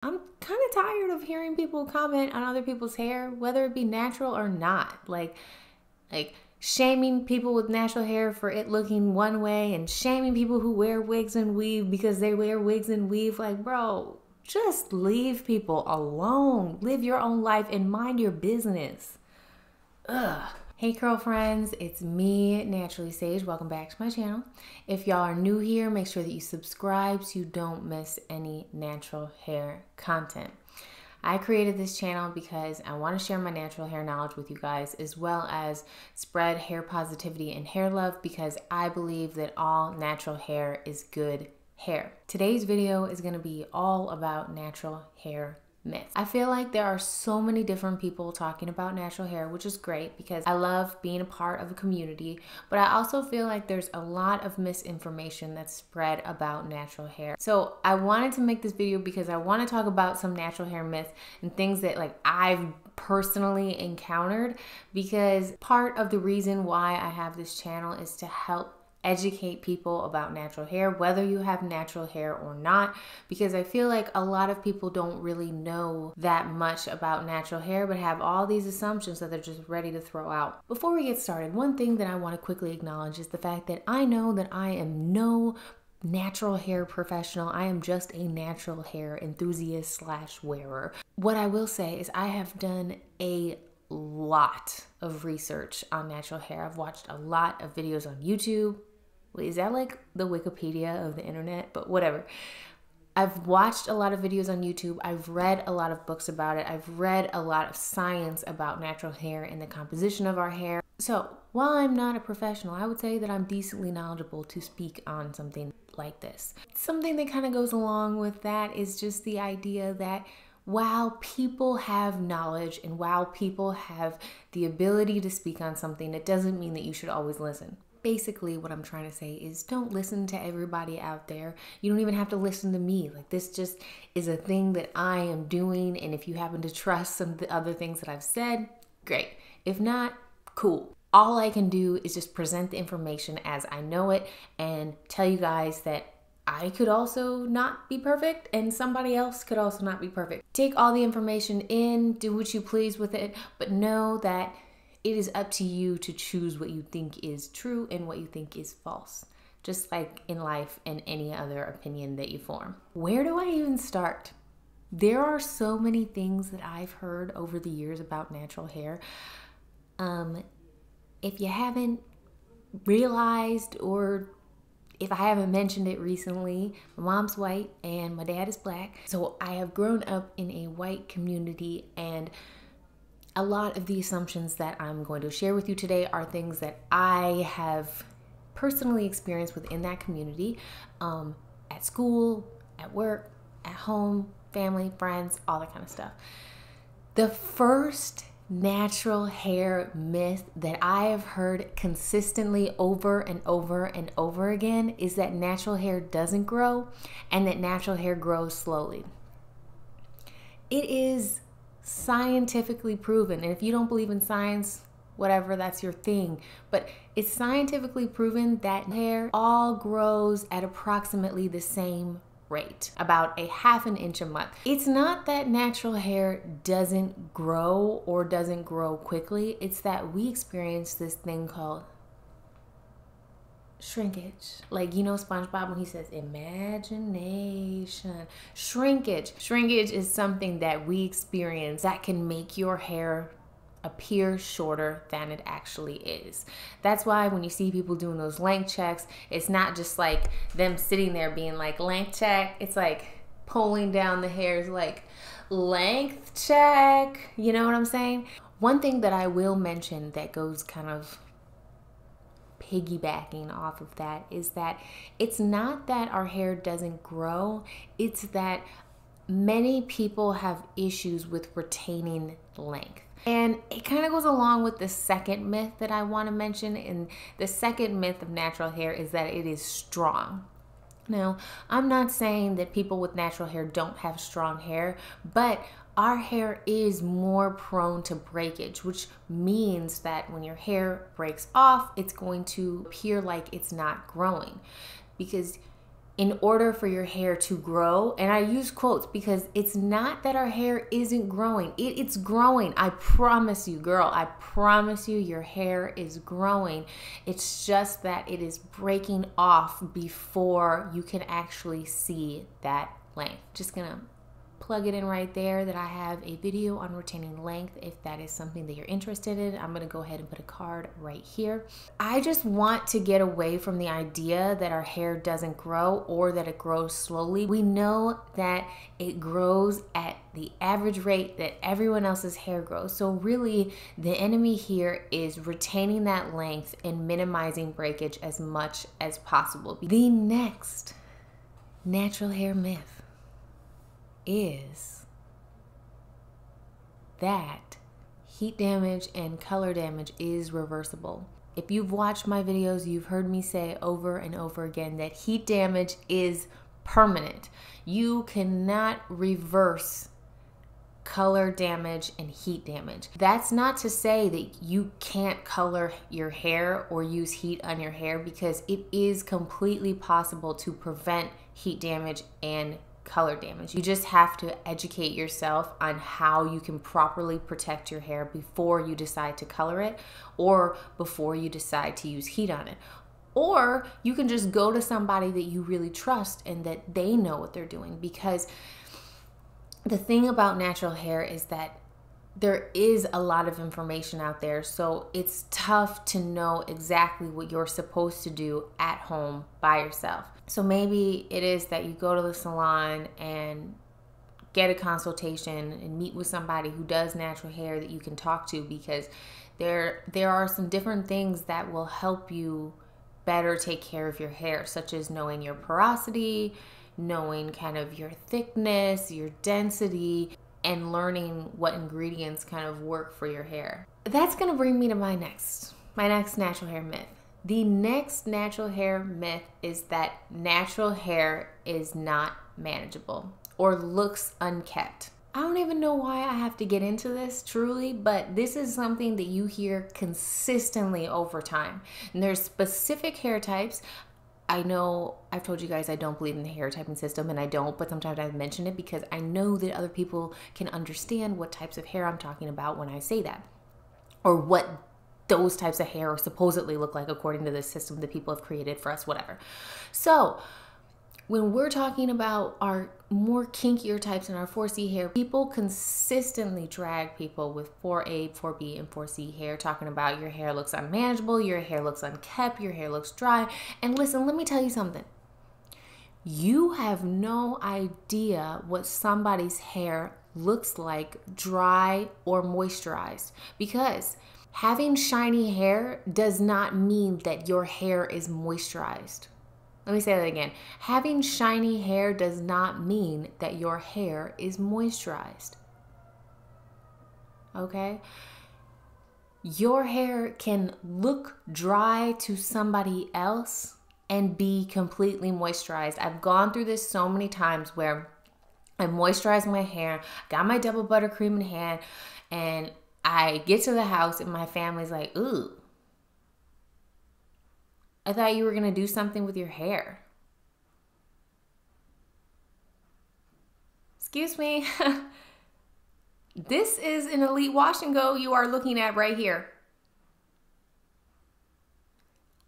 I'm kind of tired of hearing people comment on other people's hair, whether it be natural or not. Like shaming people with natural hair for it looking one way and shaming people who wear wigs and weave because they wear wigs and weave. Like, bro, just leave people alone. Live your own life and mind your business. Ugh. Hey curl friends, it's me, Naturally Sage. Welcome back to my channel. If y'all are new here, make sure that you subscribe so you don't miss any natural hair content. I created this channel because I want to share my natural hair knowledge with you guys, as well as spread hair positivity and hair love, because I believe that all natural hair is good hair. Today's video is going to be all about natural hair myths. I feel like there are so many different people talking about natural hair, which is great because I love being a part of a community, but I also feel like there's a lot of misinformation that's spread about natural hair. So I wanted to make this video because I want to talk about some natural hair myths and things that I've personally encountered, because part of the reason why I have this channel is to help educate people about natural hair, whether you have natural hair or not, because I feel like a lot of people don't really know that much about natural hair, but have all these assumptions that they're just ready to throw out. Before we get started, one thing that I want to quickly acknowledge is the fact that I know that I am no natural hair professional. I am just a natural hair enthusiast slash wearer. What I will say is I have done a lot of research on natural hair. I've watched a lot of videos on YouTube. Is that like the Wikipedia of the internet? But whatever. I've watched a lot of videos on YouTube. I've read a lot of books about it. I've read a lot of science about natural hair and the composition of our hair. So while I'm not a professional, I would say that I'm decently knowledgeable to speak on something like this. Something that kind of goes along with that is just the idea that while people have knowledge and while people have the ability to speak on something, it doesn't mean that you should always listen. Basically, what I'm trying to say is don't listen to everybody out there. You don't even have to listen to me. Like, this just is a thing that I am doing, and if you happen to trust some of the other things that I've said, great. If not, cool. All I can do is just present the information as I know it and tell you guys that I could also not be perfect and somebody else could also not be perfect. Take all the information in, do what you please with it, but know that it is up to you to choose what you think is true and what you think is false, just like in life and any other opinion that you form. Where do I even start? There are so many things that I've heard over the years about natural hair. If you haven't realized, or if I haven't mentioned it recently, my mom's white and my dad is black. So I have grown up in a white community, and a lot of the assumptions that I'm going to share with you today are things that I have personally experienced within that community, at school, at work, at home, family, friends, all that kind of stuff. The first natural hair myth that I have heard consistently over and over and over again is that natural hair doesn't grow and that natural hair grows slowly. It is scientifically proven, and if you don't believe in science, whatever, that's your thing, but it's scientifically proven that hair all grows at approximately the same rate, about a ½ an inch a month. It's not that natural hair doesn't grow or doesn't grow quickly, it's that we experience this thing called shrinkage. Like, you know SpongeBob when he says imagination. Shrinkage. Shrinkage is something that we experience that can make your hair appear shorter than it actually is. That's why when you see people doing those length checks, it's not just like them sitting there being like length check. It's like pulling down the hairs like length check. You know what I'm saying? One thing that I will mention that goes kind of piggybacking off of that is that it's not that our hair doesn't grow, it's that many people have issues with retaining length. And it kind of goes along with the second myth that I want to mention. And the second myth of natural hair is that it is strong. Now, I'm not saying that people with natural hair don't have strong hair, but our hair is more prone to breakage, which means that when your hair breaks off, it's going to appear like it's not growing. Because in order for your hair to grow, and I use quotes because it's not that our hair isn't growing. It's growing. I promise you, girl, I promise you your hair is growing. It's just that it is breaking off before you can actually see that length. Just gonna plug it in right there that I have a video on retaining length if that is something that you're interested in. I'm gonna go ahead and put a card right here. I just want to get away from the idea that our hair doesn't grow or that it grows slowly. We know that it grows at the average rate that everyone else's hair grows. So really the enemy here is retaining that length and minimizing breakage as much as possible. The next natural hair myth is that heat damage and color damage is reversible. If you've watched my videos, you've heard me say over and over again that heat damage is permanent. You cannot reverse color damage and heat damage. That's not to say that you can't color your hair or use heat on your hair, because it is completely possible to prevent heat damage and color damage. You just have to educate yourself on how you can properly protect your hair before you decide to color it or before you decide to use heat on it. Or you can just go to somebody that you really trust and that they know what they're doing, because the thing about natural hair is that there is a lot of information out there, so it's tough to know exactly what you're supposed to do at home by yourself. So maybe it is that you go to the salon and get a consultation and meet with somebody who does natural hair that you can talk to, because there are some different things that will help you better take care of your hair, such as knowing your porosity, knowing kind of your thickness, your density, and learning what ingredients kind of work for your hair. That's gonna bring me to my next natural hair myth. The next natural hair myth is that natural hair is not manageable or looks unkept. I don't even know why I have to get into this truly, but this is something that you hear consistently over time. And there's specific hair types. I know I've told you guys I don't believe in the hair typing system, and I don't, but sometimes I mention it because I know that other people can understand what types of hair I'm talking about when I say that, or what those types of hair supposedly look like according to the system that people have created for us, whatever. So when we're talking about our more kinkier types in our 4C hair, people consistently drag people with 4A, 4B, and 4C hair, talking about your hair looks unmanageable, your hair looks unkept, your hair looks dry. And listen, let me tell you something. You have no idea what somebody's hair looks like dry or moisturized, because having shiny hair does not mean that your hair is moisturized. Let me say that again. Having shiny hair does not mean that your hair is moisturized. Okay? Your hair can look dry to somebody else and be completely moisturized. I've gone through this so many times where I moisturize my hair, got my double buttercream in hand, and I get to the house and my family's like, ooh, I thought you were going to do something with your hair. Excuse me. This is an Elite Wash and Go you are looking at right here.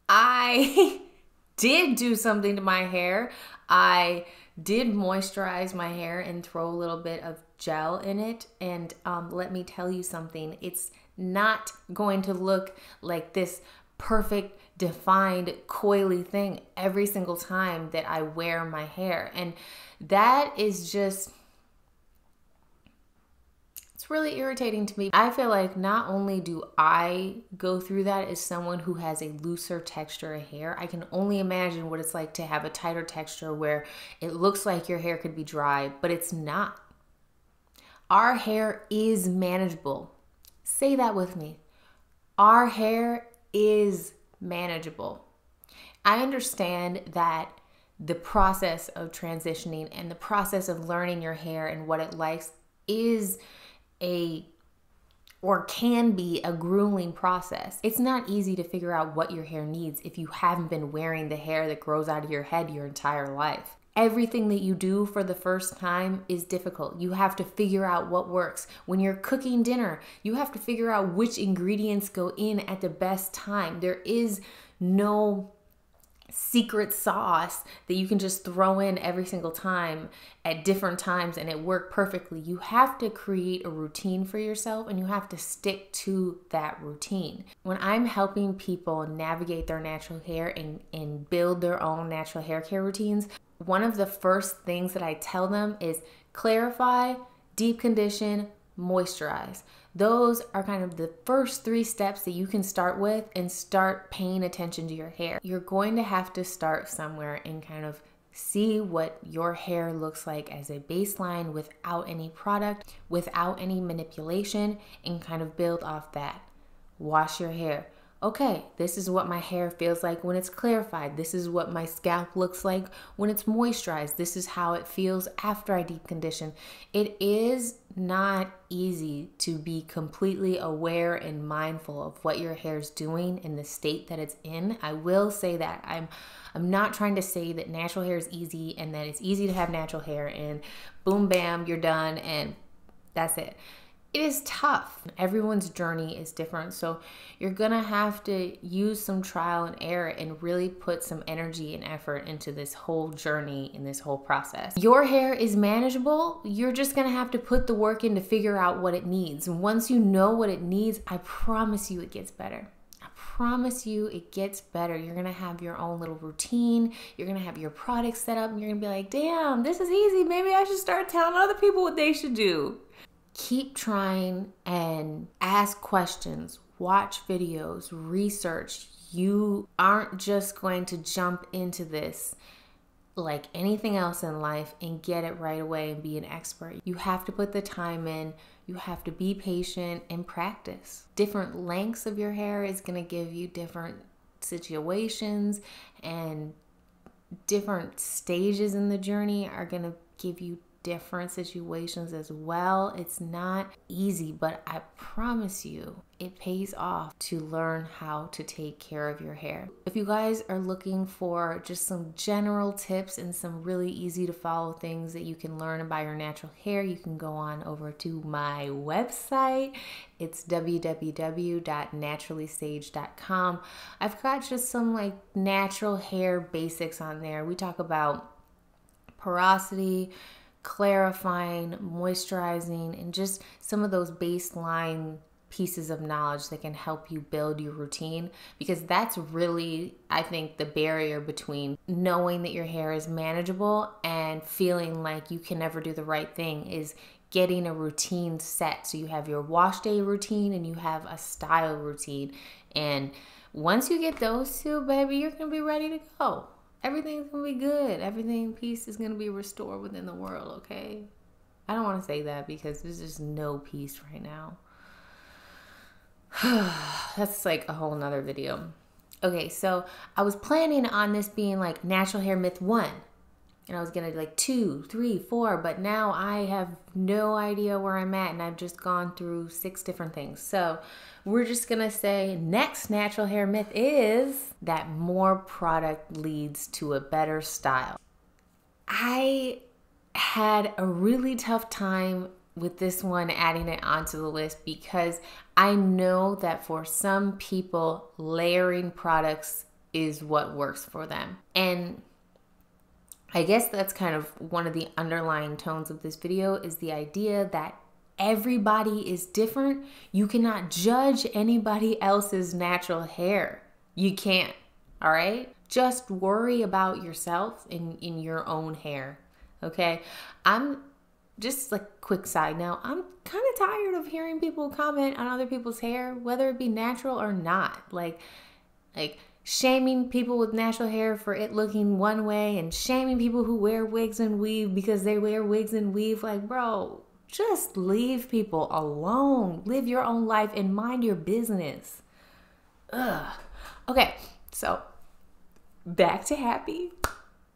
I did do something to my hair. I did moisturize my hair and throw a little bit of gel in it. And let me tell you something. It's not going to look like this perfect, defined, coily thing every single time that I wear my hair. And that is just, it's really irritating to me. I feel like not only do I go through that as someone who has a looser texture of hair, I can only imagine what it's like to have a tighter texture where it looks like your hair could be dry, but it's not. Our hair is manageable. Say that with me. Our hair is manageable. I understand that the process of transitioning and the process of learning your hair and what it likes is a or can be a grueling process. It's not easy to figure out what your hair needs if you haven't been wearing the hair that grows out of your head your entire life. Everything that you do for the first time is difficult. You have to figure out what works. When you're cooking dinner, you have to figure out which ingredients go in at the best time. There is no secret sauce that you can just throw in every single time at different times and it work perfectly. You have to create a routine for yourself and you have to stick to that routine. When I'm helping people navigate their natural hair and build their own natural hair care routines, one of the first things that I tell them is clarify, deep condition, moisturize. Those are kind of the first 3 steps that you can start with and start paying attention to your hair. You're going to have to start somewhere and kind of see what your hair looks like as a baseline without any product, without any manipulation, and kind of build off that. Wash your hair. Okay, this is what my hair feels like when it's clarified. This is what my scalp looks like when it's moisturized. This is how it feels after I deep condition. It is not easy to be completely aware and mindful of what your hair is doing in the state that it's in. I will say that I'm not trying to say that natural hair is easy and that it's easy to have natural hair and boom, bam, you're done and that's it. It is tough. Everyone's journey is different. So you're gonna have to use some trial and error and really put some energy and effort into this whole journey and this whole process. Your hair is manageable. You're just gonna have to put the work in to figure out what it needs. And once you know what it needs, I promise you it gets better. I promise you it gets better. You're gonna have your own little routine. You're gonna have your products set up and you're gonna be like, damn, this is easy. Maybe I should start telling other people what they should do. Keep trying and ask questions, watch videos, research. You aren't just going to jump into this like anything else in life and get it right away and be an expert. You have to put the time in. You have to be patient and practice. Different lengths of your hair is going to give you different situations, and different stages in the journey are going to give you different situations as well. It's not easy, but I promise you it pays off to learn how to take care of your hair. If you guys are looking for just some general tips and some really easy to follow things that you can learn about your natural hair, you can go on over to my website. It's www.naturallysage.com. I've got just some like natural hair basics on there. We talk about porosity, clarifying, moisturizing, and just some of those baseline pieces of knowledge that can help you build your routine, because that's really, I think, the barrier between knowing that your hair is manageable and feeling like you can never do the right thing is getting a routine set. So you have your wash day routine and you have a style routine. And once you get those two, baby, you're going to be ready to go. Everything's going to be good. Peace is going to be restored within the world, okay? I don't want to say that because there's just no peace right now. That's like a whole nother video. Okay, so I was planning on this being like natural hair myth 1. And I was going to do like 2, 3, 4. But now I have no idea where I'm at. And I've just gone through 6 different things. So we're just going to say next natural hair myth is that more product leads to a better style. I had a really tough time with this one, adding it onto the list, because I know that for some people, layering products is what works for them. And I guess that's kind of one of the underlying tones of this video, is the idea that everybody is different. You cannot judge anybody else's natural hair. You can't, all right? Just worry about yourself in your own hair, okay? I'm just like quick side note, I'm kind of tired of hearing people comment on other people's hair, whether it be natural or not. Like shaming people with natural hair for it looking one way and shaming people who wear wigs and weave because they wear wigs and weave. Like, bro, just leave people alone. Live your own life and mind your business. Ugh. Okay, so back to happy.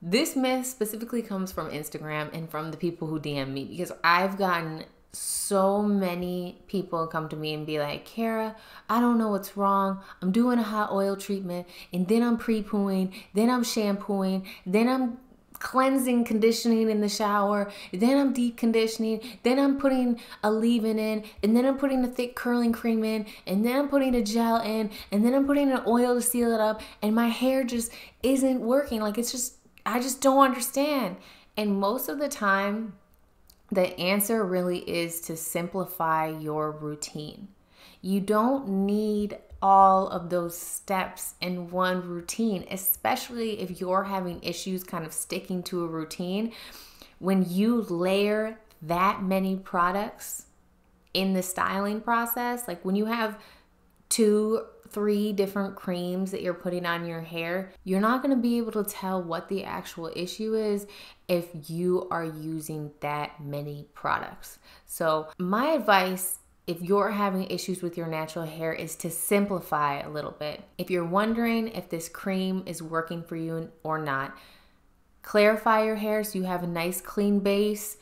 This myth specifically comes from Instagram and from the people who DM me, because I've gotten so many people come to me and be like, Kara, I don't know what's wrong. I'm doing a hot oil treatment, and then I'm pre-pooing, then I'm shampooing, then I'm cleansing, conditioning in the shower, then I'm deep conditioning, then I'm putting a leave-in in, and then I'm putting a thick curling cream in, and then I'm putting a gel in, and then I'm putting an oil to seal it up, and my hair just isn't working. Like, it's just, I just don't understand. And most of the time, the answer really is to simplify your routine. You don't need all of those steps in one routine, especially if you're having issues kind of sticking to a routine. When you layer that many products in the styling process, like when you have 2-3 different creams that you're putting on your hair, you're not going to be able to tell what the actual issue is if you are using that many products. So my advice, if you're having issues with your natural hair, is to simplify a little bit. If you're wondering if this cream is working for you or not, clarify your hair so you have a nice clean base,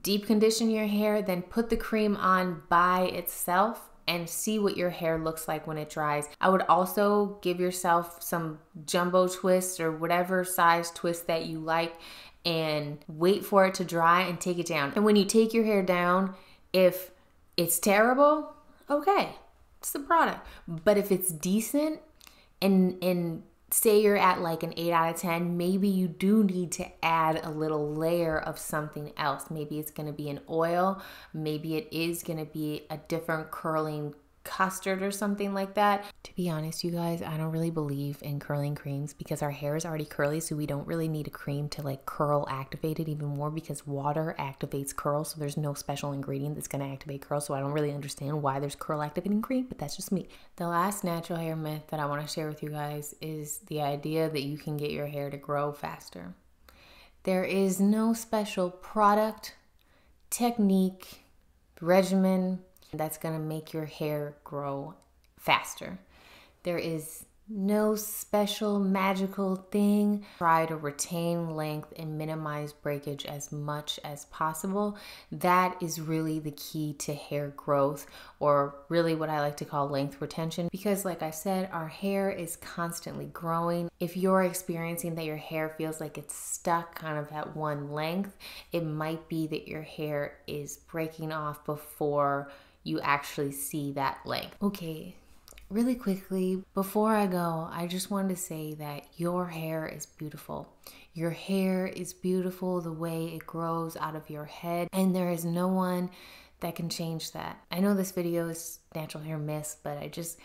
deep condition your hair, then put the cream on by itself and see what your hair looks like when it dries. I would also give yourself some jumbo twists or whatever size twist that you like and wait for it to dry and take it down. And when you take your hair down, if it's terrible, okay, it's the product. But if it's decent and say you're at like an 8 out of 10, maybe you do need to add a little layer of something else. Maybe it's going to be an oil. Maybe it is going to be a different curling custard or something like that. To be honest, you guys, I don't really believe in curling creams because our hair is already curly, so we don't really need a cream to like curl activate it even more, because water activates curl, so there's no special ingredient that's going to activate curl. So I don't really understand why there's curl activating cream, but that's just me. The last natural hair myth that I want to share with you guys is the idea that you can get your hair to grow faster. There is no special product, technique, regimen that's going to make your hair grow faster. There is no special magical thing. Try to retain length and minimize breakage as much as possible. That is really the key to hair growth, or really what I like to call length retention, because like I said, our hair is constantly growing. If you're experiencing that your hair feels like it's stuck kind of at one length, it might be that your hair is breaking off before you actually see that length. Okay, really quickly, before I go, I just wanted to say that your hair is beautiful. Your hair is beautiful the way it grows out of your head, and there is no one that can change that. I know this video is natural hair myths, but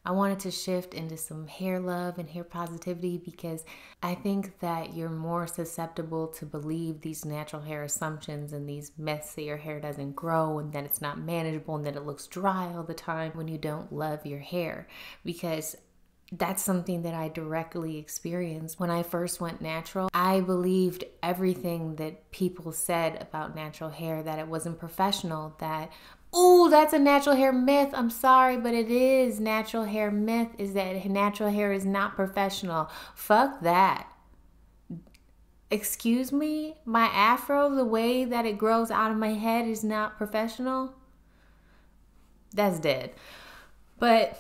I wanted to shift into some hair love and hair positivity, because I think that you're more susceptible to believe these natural hair assumptions and these myths that your hair doesn't grow and that it's not manageable and that it looks dry all the time when you don't love your hair, because that's something that I directly experienced. When I first went natural, I believed everything that people said about natural hair, that it wasn't professional, that, oh, that's a natural hair myth. I'm sorry, but it is. Natural hair myth is that natural hair is not professional. Fuck that. Excuse me? My afro, the way that it grows out of my head, is not professional? That's dead. But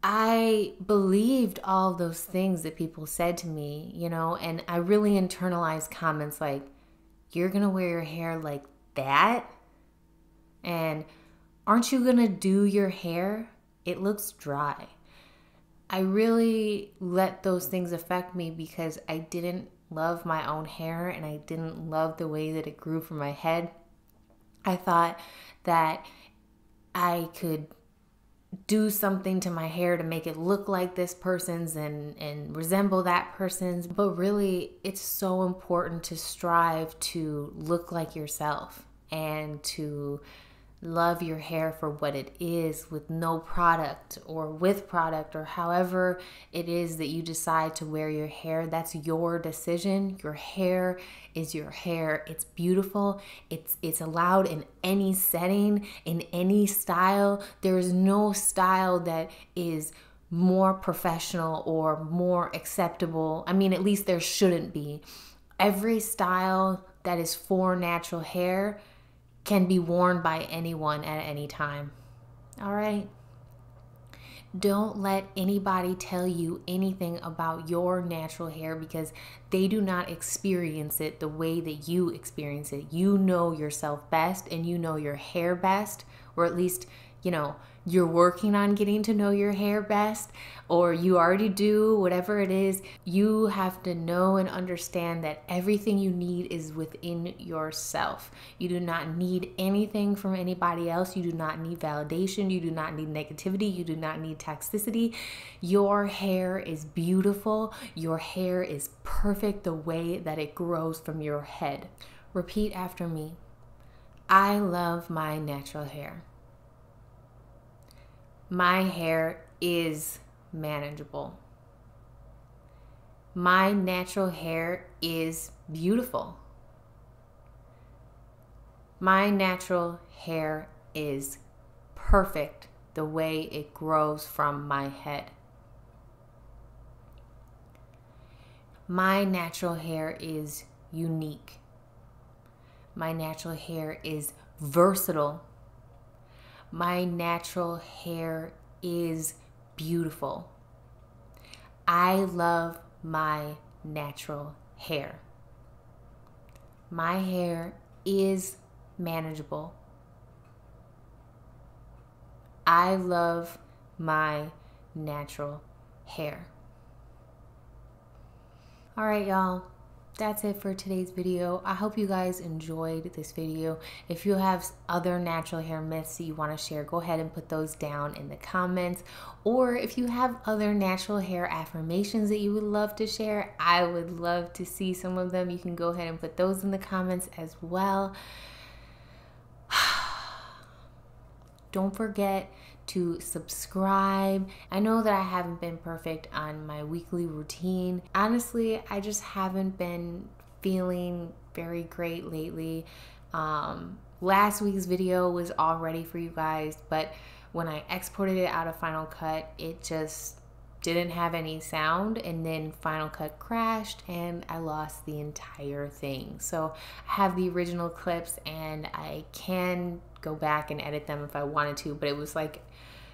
I believed all of those things that people said to me, you know, and I really internalized comments like, you're gonna wear your hair like that? And aren't you gonna do your hair? It looks dry. I really let those things affect me because I didn't love my own hair and I didn't love the way that it grew from my head. I thought that I could do something to my hair to make it look like this person's and resemble that person's. But really, it's so important to strive to look like yourself and to love your hair for what it is, with no product or with product, or however it is that you decide to wear your hair. That's your decision. Your hair is your hair. It's beautiful. It's allowed in any setting, in any style. There is no style that is more professional or more acceptable. I mean, at least there shouldn't be. Every style that is for natural hair can be worn by anyone at any time. All right? Don't let anybody tell you anything about your natural hair because they do not experience it the way that you experience it. You know yourself best and you know your hair best, or at least, you're working on getting to know your hair best, or you already do, whatever it is. You have to know and understand that everything you need is within yourself. You do not need anything from anybody else. You do not need validation. You do not need negativity. You do not need toxicity. Your hair is beautiful. Your hair is perfect the way that it grows from your head. Repeat after me. I love my natural hair. My hair is manageable. My natural hair is beautiful. My natural hair is perfect the way it grows from my head. My natural hair is unique. My natural hair is versatile. My natural hair is beautiful. I love my natural hair. My hair is manageable. I love my natural hair. All right, y'all. That's it for today's video. I hope you guys enjoyed this video. If you have other natural hair myths that you want to share, go ahead and put those down in the comments. Or if you have other natural hair affirmations that you would love to share, I would love to see some of them. You can go ahead and put those in the comments as well. Don't forget to subscribe. I know that I haven't been perfect on my weekly routine. Honestly, I just haven't been feeling very great lately. Last week's video was all ready for you guys, but when I exported it out of Final Cut, it just didn't have any sound, and then Final Cut crashed and I lost the entire thing. So I have the original clips and I can go back and edit them if I wanted to, but it was like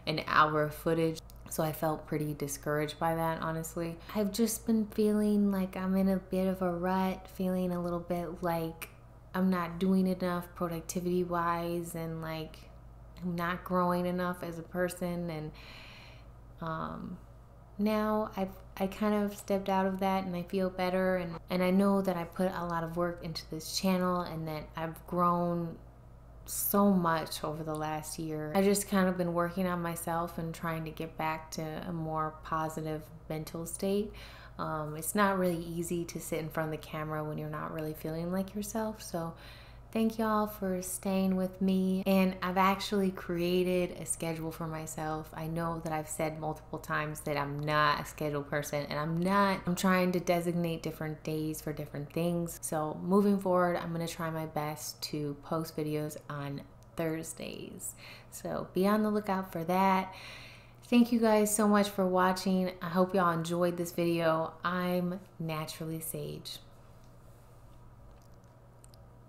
an hour of footage, so I felt pretty discouraged by that, honestly. I've just been feeling like I'm in a bit of a rut, feeling a little bit like I'm not doing enough productivity wise, and like I'm not growing enough as a person. And now I kind of stepped out of that and I feel better, and I know that I put a lot of work into this channel and that I've grown so much over the last year. I just kind of been working on myself and trying to get back to a more positive mental state. It's not really easy to sit in front of the camera when you're not really feeling like yourself. So thank y'all for staying with me. And I've actually created a schedule for myself. I know that I've said multiple times that I'm not a schedule person, and I'm not. I'm trying to designate different days for different things. So moving forward, I'm gonna try my best to post videos on Thursdays. So be on the lookout for that. Thank you guys so much for watching. I hope y'all enjoyed this video. I'm Naturally Sage.